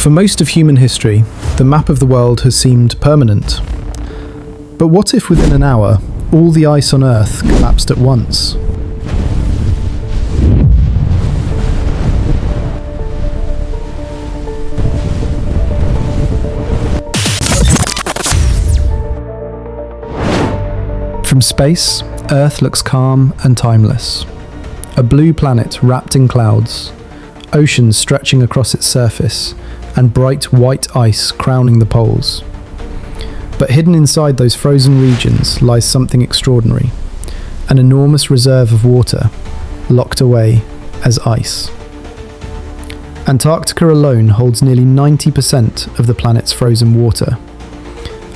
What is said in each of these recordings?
For most of human history, the map of the world has seemed permanent. But what if within an hour, all the ice on Earth collapsed at once? From space, Earth looks calm and timeless. A blue planet wrapped in clouds, oceans stretching across its surface, and bright white ice crowning the poles. But hidden inside those frozen regions lies something extraordinary, an enormous reserve of water, locked away as ice. Antarctica alone holds nearly 90% of the planet's frozen water,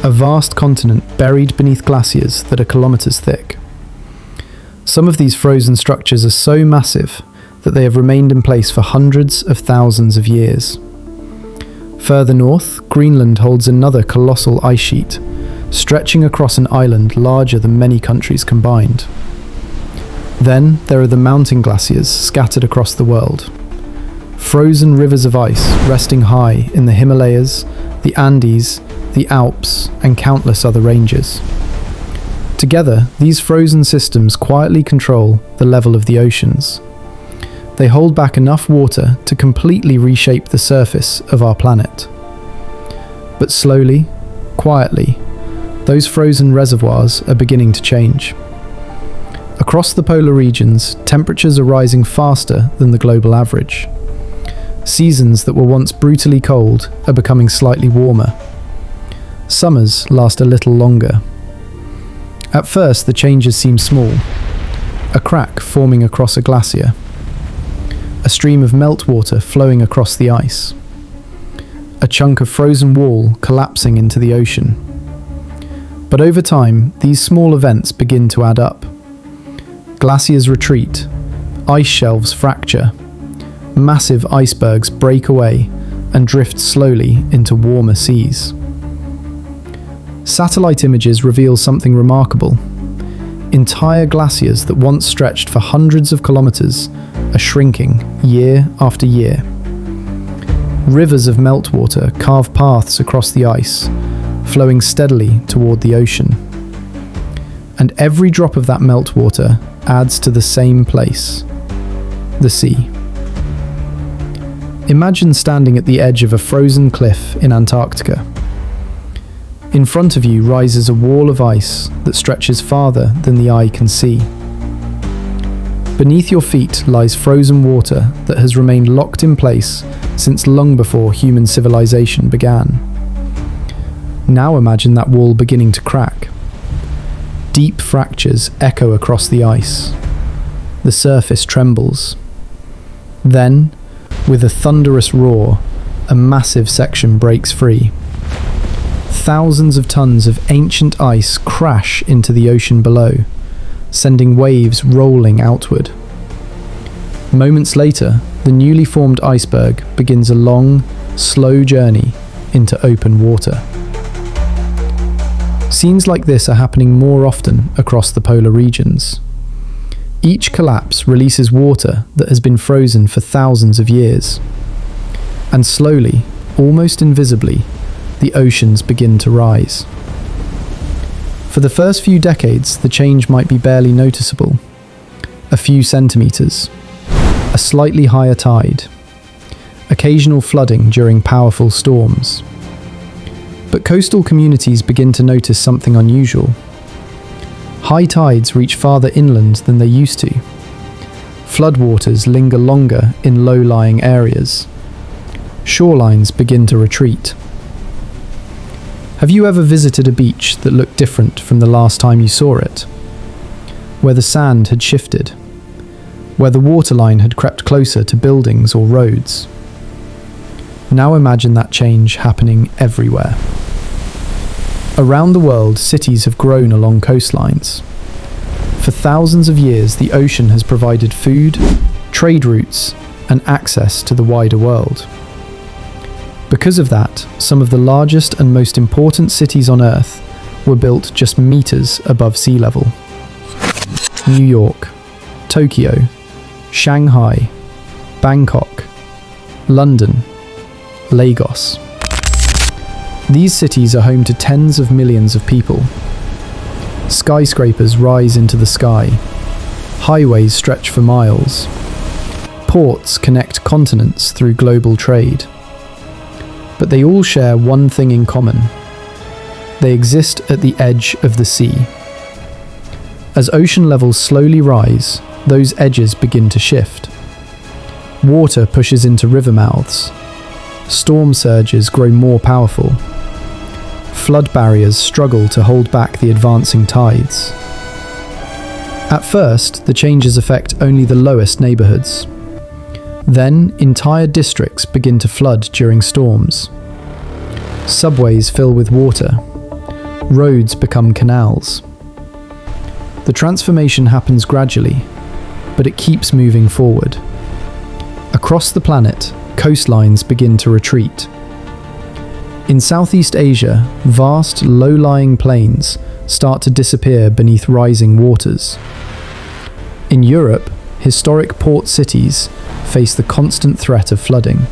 a vast continent buried beneath glaciers that are kilometers thick. Some of these frozen structures are so massive that they have remained in place for hundreds of thousands of years. Further north, Greenland holds another colossal ice sheet, stretching across an island larger than many countries combined. Then there are the mountain glaciers scattered across the world. Frozen rivers of ice resting high in the Himalayas, the Andes, the Alps, and countless other ranges. Together, these frozen systems quietly control the level of the oceans. They hold back enough water to completely reshape the surface of our planet. But slowly, quietly, those frozen reservoirs are beginning to change. Across the polar regions, temperatures are rising faster than the global average. Seasons that were once brutally cold are becoming slightly warmer. Summers last a little longer. At first, the changes seem small. A crack forming across a glacier. A stream of meltwater flowing across the ice. A chunk of frozen wall collapsing into the ocean. But over time, these small events begin to add up. Glaciers retreat, ice shelves fracture, massive icebergs break away and drift slowly into warmer seas. Satellite images reveal something remarkable. Entire glaciers that once stretched for hundreds of kilometers are shrinking year after year. Rivers of meltwater carve paths across the ice, flowing steadily toward the ocean. And every drop of that meltwater adds to the same place, the sea. Imagine standing at the edge of a frozen cliff in Antarctica. In front of you rises a wall of ice that stretches farther than the eye can see. Beneath your feet lies frozen water that has remained locked in place since long before human civilization began. Now imagine that wall beginning to crack. Deep fractures echo across the ice. The surface trembles. Then, with a thunderous roar, a massive section breaks free. Thousands of tons of ancient ice crash into the ocean below, sending waves rolling outward. Moments later, the newly formed iceberg begins a long, slow journey into open water. Scenes like this are happening more often across the polar regions. Each collapse releases water that has been frozen for thousands of years. And slowly, almost invisibly, the oceans begin to rise. For the first few decades, the change might be barely noticeable. A few centimeters, a slightly higher tide, occasional flooding during powerful storms. But coastal communities begin to notice something unusual. High tides reach farther inland than they used to. Floodwaters linger longer in low-lying areas. Shorelines begin to retreat. Have you ever visited a beach that looked different from the last time you saw it? Where the sand had shifted? Where the waterline had crept closer to buildings or roads? Now imagine that change happening everywhere. Around the world, cities have grown along coastlines. For thousands of years, the ocean has provided food, trade routes, and access to the wider world. Because of that, some of the largest and most important cities on Earth were built just meters above sea level. New York, Tokyo, Shanghai, Bangkok, London, Lagos. These cities are home to tens of millions of people. Skyscrapers rise into the sky. Highways stretch for miles. Ports connect continents through global trade. But they all share one thing in common. They exist at the edge of the sea. As ocean levels slowly rise, those edges begin to shift. Water pushes into river mouths. Storm surges grow more powerful. Flood barriers struggle to hold back the advancing tides. At first, the changes affect only the lowest neighbourhoods. Then, entire districts begin to flood during storms. Subways fill with water. Roads become canals. The transformation happens gradually, but it keeps moving forward. Across the planet, coastlines begin to retreat. In Southeast Asia, vast, low-lying plains start to disappear beneath rising waters. In Europe, historic port cities face the constant threat of flooding.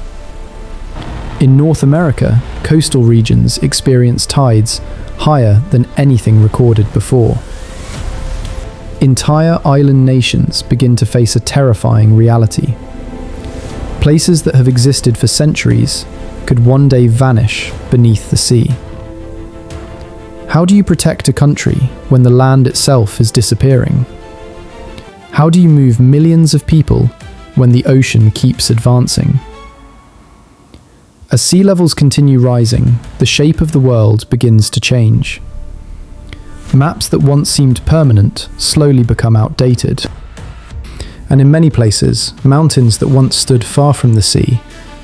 In North America, coastal regions experience tides higher than anything recorded before. Entire island nations begin to face a terrifying reality. Places that have existed for centuries could one day vanish beneath the sea. How do you protect a country when the land itself is disappearing? How do you move millions of people when the ocean keeps advancing? As sea levels continue rising, the shape of the world begins to change. Maps that once seemed permanent slowly become outdated. And in many places, mountains that once stood far from the sea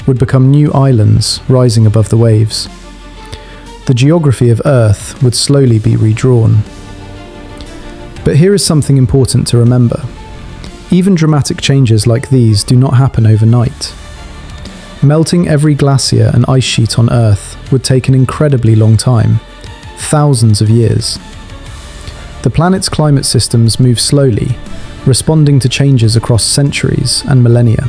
would become new islands rising above the waves. The geography of Earth would slowly be redrawn. But here is something important to remember. Even dramatic changes like these do not happen overnight. Melting every glacier and ice sheet on Earth would take an incredibly long time, thousands of years. The planet's climate systems move slowly, responding to changes across centuries and millennia.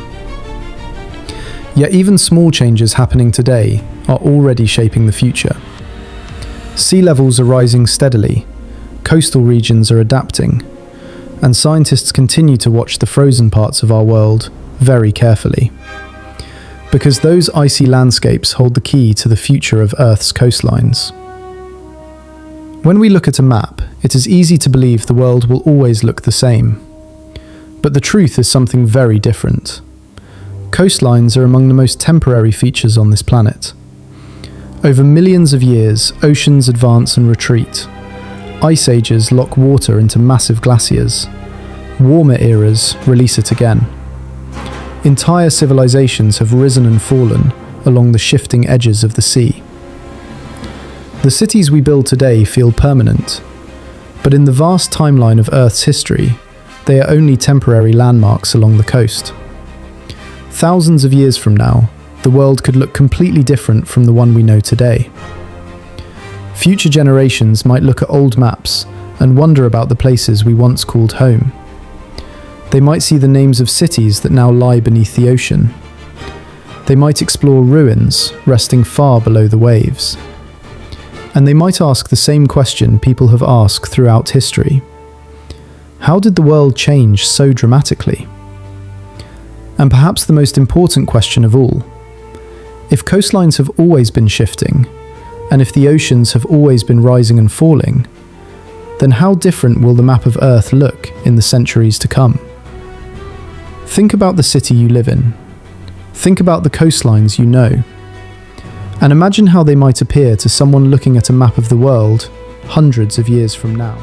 Yet even small changes happening today are already shaping the future. Sea levels are rising steadily, coastal regions are adapting, and scientists continue to watch the frozen parts of our world very carefully. Because those icy landscapes hold the key to the future of Earth's coastlines. When we look at a map, it is easy to believe the world will always look the same. But the truth is something very different. Coastlines are among the most temporary features on this planet. Over millions of years, oceans advance and retreat. Ice ages lock water into massive glaciers. Warmer eras release it again. Entire civilizations have risen and fallen along the shifting edges of the sea. The cities we build today feel permanent, but in the vast timeline of Earth's history, they are only temporary landmarks along the coast. Thousands of years from now, the world could look completely different from the one we know today. Future generations might look at old maps and wonder about the places we once called home. They might see the names of cities that now lie beneath the ocean. They might explore ruins resting far below the waves. And they might ask the same question people have asked throughout history. How did the world change so dramatically? And perhaps the most important question of all, if coastlines have always been shifting, and if the oceans have always been rising and falling, then how different will the map of Earth look in the centuries to come? Think about the city you live in. Think about the coastlines you know. And imagine how they might appear to someone looking at a map of the world hundreds of years from now.